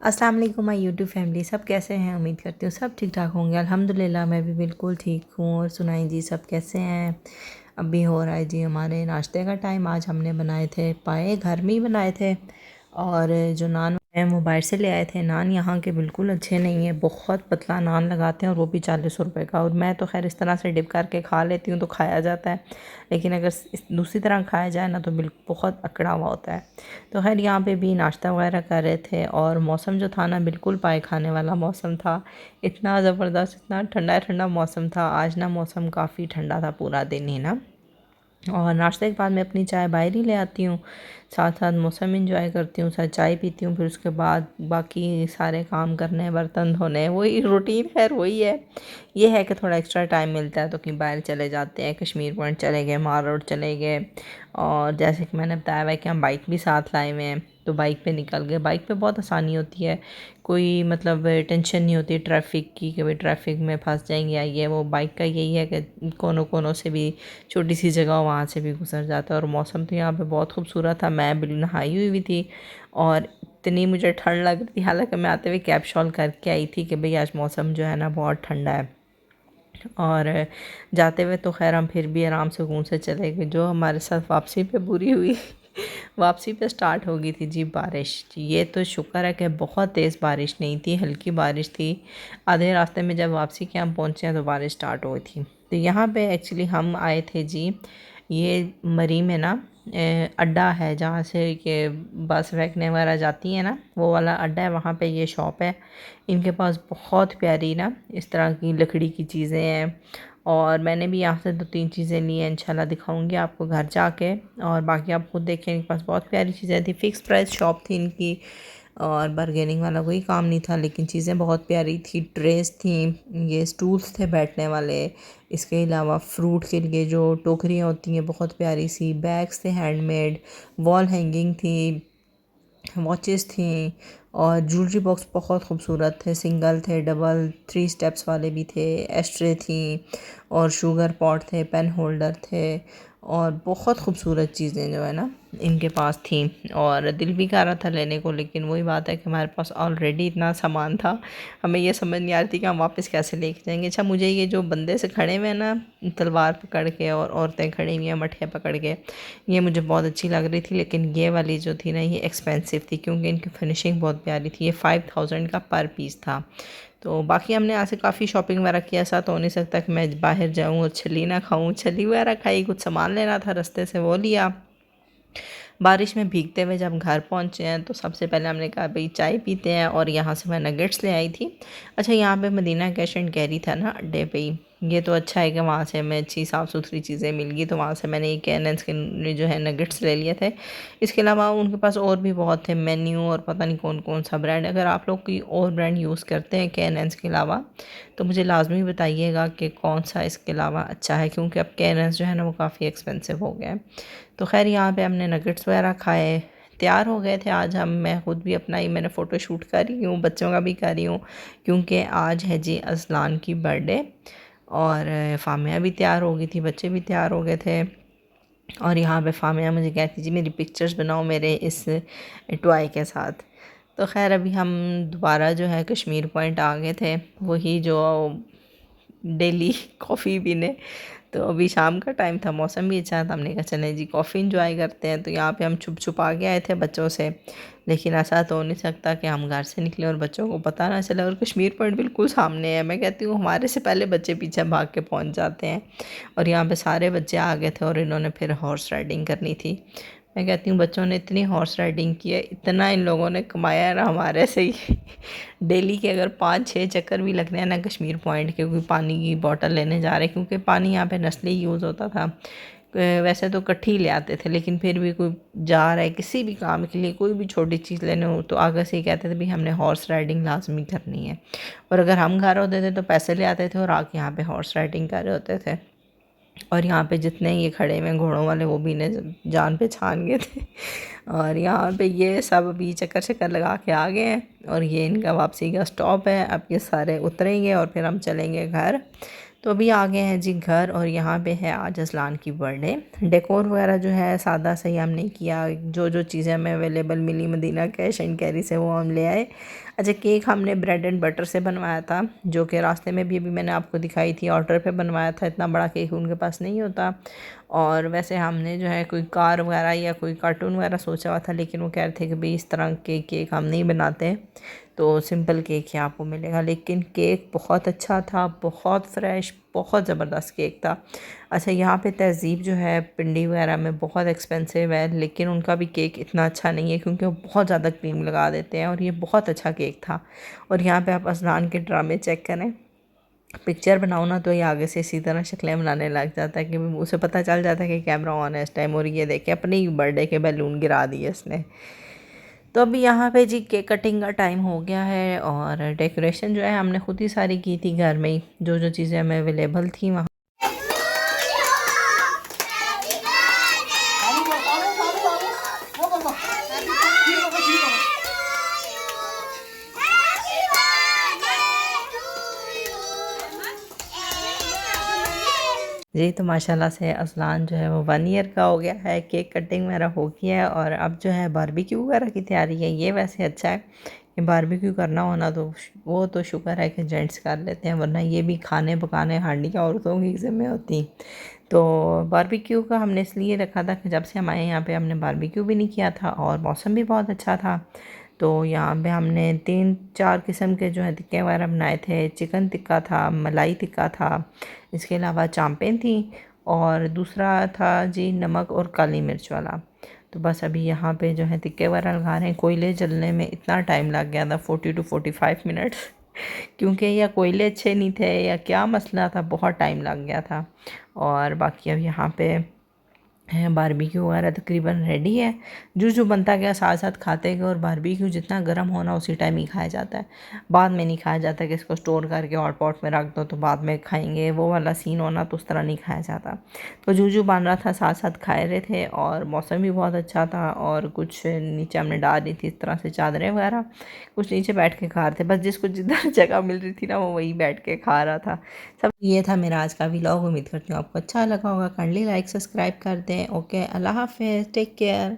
अस्सलाम वालेकुम my YouTube family. सब कैसे हैं? उम्मीद करती हूँ सब ठीक ठाक होंगे। अल्हम्दुलिल्लाह मैं भी बिल्कुल ठीक हूँ। और सुनाई जी, सब कैसे हैं? अभी हो रहा है जी हमारे नाश्ते का टाइम। आज हमने बनाए थे पाए, घर में ही बनाए थे। और जो नान हैं वो बाहर से ले आए थे। नान यहाँ के बिल्कुल अच्छे नहीं है, बहुत पतला नान लगाते हैं और वो भी 40 रुपए का। और मैं तो खैर इस तरह से डिप करके खा लेती हूँ तो खाया जाता है, लेकिन अगर दूसरी तरह खाया जाए ना तो बिल्कुल बहुत अकड़ा हुआ होता है। तो खैर यहाँ पे भी नाश्ता वगैरह कर रहे थे। और मौसम जो था ना, बिल्कुल पाए खाने वाला मौसम था। इतना ज़बरदस्त, इतना ठंडा ठंडा मौसम था। आज ना मौसम काफ़ी ठंडा था पूरा दिन ही ना। और नाश्ते के बाद मैं अपनी चाय बाहर ही ले आती हूँ, साथ साथ मौसम इंजॉय करती हूँ, साथ चाय पीती हूँ। फिर उसके बाद बाकी सारे काम करने, बर्तन धोने, वही रूटीन खैर वही है। ये है कि थोड़ा एक्स्ट्रा टाइम मिलता है तो कहीं बाहर चले जाते हैं, कश्मीर पॉइंट चले गए, माल रोड चले गए। और जैसे कि मैंने बताया हुआ है कि हम बाइक भी साथ लाए हुए हैं, तो बाइक पे निकल गए। बाइक पे बहुत आसानी होती है, कोई मतलब टेंशन नहीं होती ट्रैफिक की कि भाई ट्रैफिक में फंस जाएंगे या ये वो। बाइक का यही है कि कोनों कोनों से भी, छोटी सी जगह हो वहाँ से भी गुजर जाता है। और मौसम तो यहाँ पे बहुत खूबसूरत था। मैं बिल्कुल नहाई हुई भी थी और इतनी मुझे ठंड लग रही थी, हालांकि मैं आते हुए कैप शॉल करके आई थी कि भाई आज मौसम जो है ना बहुत ठंडा है। और जाते हुए तो खैर हम फिर भी आराम से सुकून से चले गए। जो हमारे साथ वापसी पे बुरी हुई वापसी पे स्टार्ट हो गई थी जी बारिश। ये तो शुक्र है कि बहुत तेज़ बारिश नहीं थी, हल्की बारिश थी। आधे रास्ते में जब वापसी के हम पहुँचे हैं तो बारिश स्टार्ट हो गई थी। तो यहाँ पे एक्चुअली हम आए थे जी, ये मरी में ना अड्डा है जहाँ से ये बस वैगन वगैरह जाती है ना, वो वाला अड्डा है। वहाँ पे ये शॉप है। इनके पास बहुत प्यारी ना इस तरह की लकड़ी की चीज़ें हैं। और मैंने भी यहाँ से 2-3 चीज़ें ली हैं, इंशाल्लाह दिखाऊंगी आपको घर जाके। और बाकी आप खुद देखें, इनके पास बहुत प्यारी चीज़ें थी। फ़िक्स प्राइस शॉप थी इनकी और बारगेनिंग वाला कोई काम नहीं था, लेकिन चीज़ें बहुत प्यारी थी। ट्रेस थी, ये स्टूल्स थे बैठने वाले। इसके अलावा फ्रूट के लिए जो टोकरियाँ होती हैं बहुत प्यारी सी, बैग्स थे हैंडमेड, वॉल हैंगिंग थी, वॉचेस थी। और ज्वेलरी बॉक्स बहुत खूबसूरत थे, सिंगल थे, डबल, 3 स्टेप्स वाले भी थे, एस्ट्रे थी और शुगर पॉट थे, पेन होल्डर थे। और बहुत खूबसूरत चीज़ें जो है ना इनके पास थी। और दिल भी कर रहा था लेने को, लेकिन वही बात है कि हमारे पास ऑलरेडी इतना सामान था, हमें ये समझ नहीं आ रही थी कि हम वापस कैसे लेके जाएंगे। अच्छा, मुझे ये जो बंदे से खड़े हुए हैं ना तलवार पकड़ के, और औरतें खड़ी हुई हैं मठिया पकड़ के, ये मुझे बहुत अच्छी लग रही थी। लेकिन ये वाली जो थी ना ये एक्सपेंसिव थी, क्योंकि इनकी फिनिशिंग बहुत प्यारी थी। ये 5000 का पर पीस था। तो बाकी हमने यहाँ से काफ़ी शॉपिंग वगैरह किया। ऐसा तो हो नहीं सकता कि मैं बाहर जाऊँ और छली ना खाऊँ। छली वगैरह खाई, कुछ सामान लेना था रास्ते से वो लिया। बारिश में भीगते हुए जब घर पहुँचे हैं तो सबसे पहले हमने कहा भाई चाय पीते हैं, और यहाँ से मैं नगेट्स ले आई थी। अच्छा, यहाँ पे मदीना कैश एंड कैरी था ना अड्डे पे ही। ये तो अच्छा है कि वहाँ से हमें अच्छी साफ़ सुथरी चीज़ें मिल गई, तो वहाँ से मैंने ये कैनन्स के जो है नगेट्स ले लिए थे। इसके अलावा उनके पास और भी बहुत थे मेन्यू, और पता नहीं कौन कौन सा ब्रांड। अगर आप लोग कोई और ब्रांड यूज़ करते हैं कैनन्स के अलावा तो मुझे लाजमी बताइएगा कि कौन सा इसके अलावा अच्छा है, क्योंकि अब कैनन्स जो है ना वो काफ़ी एक्सपेंसिव हो गए हैं। तो खैर यहाँ पे हमने नगेट्स वगैरह खाए, तैयार हो गए थे। आज मैं ख़ुद भी अपना ही मैंने फ़ोटो शूट कर रही हूँ, बच्चों का भी कर रही हूँ, क्योंकि आज है जी असलान की बर्थडे। और फ़ामिया भी तैयार हो गई थी, बच्चे भी तैयार हो गए थे। और यहाँ पे फ़ामिया मुझे कहती जी मेरी पिक्चर्स बनाओ मेरे इस टॉय के साथ। तो खैर अभी हम दोबारा जो है कश्मीर पॉइंट आ गए थे, वही जो डेली कॉफ़ी पीने। तो अभी शाम का टाइम था, मौसम भी अच्छा था, हमने कहा चलें जी कॉफ़ी इंजॉय करते हैं। तो यहाँ पे हम छुप छुप आ के आए थे बच्चों से, लेकिन ऐसा तो हो नहीं सकता कि हम घर से निकले और बच्चों को पता ना चले। और कश्मीर पॉइंट बिल्कुल सामने है, मैं कहती हूँ हमारे से पहले बच्चे पीछे भाग के पहुँच जाते हैं। और यहाँ पे सारे बच्चे आ गए थे और इन्होंने फिर हॉर्स राइडिंग करनी थी। मैं कहती हूँ बच्चों ने इतनी हॉर्स राइडिंग की है, इतना इन लोगों ने कमाया है ना हमारे से ही डेली के अगर 5-6 चक्कर भी लगने हैं ना कश्मीर पॉइंट के, क्योंकि पानी की बोतल लेने जा रहे, क्योंकि पानी यहाँ पे नस्ली यूज़ होता था। वैसे तो इकट्ठी ही ले आते थे, लेकिन फिर भी कोई जा रहा है किसी भी काम के लिए, कोई भी छोटी चीज़ लेने हो तो आगे से ही कहते थे भाई हमने हॉर्स राइडिंग लाजमी करनी है। और अगर हम घर होते थे तो पैसे ले आते थे और आके यहाँ पे हॉर्स राइडिंग कर रहे होते थे। और यहाँ पे जितने ये खड़े हुए घोड़ों वाले वो भी इन्हें जान पहचान गए थे। और यहाँ पे ये सब अभी चक्कर चक्कर लगा के आ गए हैं, और ये इनका वापसी का स्टॉप है। अब ये सारे उतरेंगे और फिर हम चलेंगे घर। तो अभी आ गए हैं जी घर और यहाँ पे है आज असलान की बर्थडे। डेकोर वगैरह जो है सादा सही हमने किया, जो जो चीज़ें हमें अवेलेबल मिली मदीना कैश एंड कैरी से वो हम ले आए। अच्छा, केक हमने ब्रेड एंड बटर से बनवाया था, जो कि रास्ते में भी अभी मैंने आपको दिखाई थी, ऑर्डर पे बनवाया था। इतना बड़ा केक उनके पास नहीं होता। और वैसे हमने जो है कोई कार वगैरह या कोई कार्टून वगैरह सोचा हुआ था, लेकिन वो कह रहे थे कि भाई इस तरह के केक हम नहीं बनाते, तो सिंपल केक ही आपको मिलेगा। लेकिन केक बहुत अच्छा था, बहुत फ्रेश, बहुत ज़बरदस्त केक था। अच्छा, यहाँ पे तहज़ीब जो है पिंडी वगैरह में बहुत एक्सपेंसिव है, लेकिन उनका भी केक इतना अच्छा नहीं है क्योंकि वो बहुत ज़्यादा क्रीम लगा देते हैं, और ये बहुत अच्छा केक था। और यहाँ पे आप अज़लान के ड्रामे चेक करें, पिक्चर बनाओ ना तो ये आगे से इसी तरह शक्लें बनाने लग जाता है कि उसे पता चल जाता है कि कैमरा ऑन है इस टाइम, और ये देखे अपनी बर्थडे के बैलून गिरा दिए इसने। तो अभी यहाँ पे जी केक कटिंग का टाइम हो गया है, और डेकोरेशन जो है हमने खुद ही सारी की थी घर में ही, जो जो चीज़ें हमें अवेलेबल थी वहाँ। जी, तो माशाल्लाह से अज़लान जो है वो 1 ईयर का हो गया है, केक कटिंग वगैरह हो गया है, और अब जो है बारबेक्यू वगैरह की तैयारी है। ये वैसे अच्छा है कि बारबेक्यू करना होना तो वो तो शुक्र है कि जेंट्स कर लेते हैं, वरना ये भी खाने पकाने हांडियाँ औरतों की ज़िम्मे होती। तो बारबेक्यू का हमने इसलिए रखा था कि जब से हम आए यहाँ पे हमने बारबेक्यू भी नहीं किया था, और मौसम भी बहुत अच्छा था। तो यहाँ पे हमने 3-4 किस्म के जो है टिक्के वगैरह बनाए थे। चिकन टिक्का था, मलाई टिक्का था, इसके अलावा चांपें थी, और दूसरा था जी नमक और काली मिर्च वाला। तो बस अभी यहाँ पे जो है टिक्के वगैरह लगा रहे हैं। कोयले जलने में इतना टाइम लग गया था, 40 to 45 मिनट्स क्योंकि या कोयले अच्छे नहीं थे या क्या मसला था, बहुत टाइम लग गया था। और बाकी अब यहाँ पे है बारबेक्यू वगैरह तकरीबन रेडी है। जो जो बनता गया साथ साथ खाते गए, और बारबेक्यू जितना गर्म होना उसी टाइम ही खाया जाता है, बाद में नहीं खाया जाता कि इसको स्टोर करके हॉट पॉट में रख दो तो बाद में खाएंगे, वो वाला सीन होना तो उस तरह नहीं खाया जाता। तो जो बन रहा था साथ साथ खा रहे थे, और मौसम भी बहुत अच्छा था। और कुछ नीचे हमने डाल दी थी इस तरह से चादरें वगैरह, कुछ नीचे बैठ के खा रहे थे, बस जिसको जिधर जगह मिल रही थी ना वो वहीं बैठ के खा रहा था सब। ये था मेरा आज का व्लॉग। उम्मीद करती हूँ आपको अच्छा लगा होगा। काइंडली लाइक सब्सक्राइब कर दें। ओके, अल्लाह हाफिज़, टेक केयर।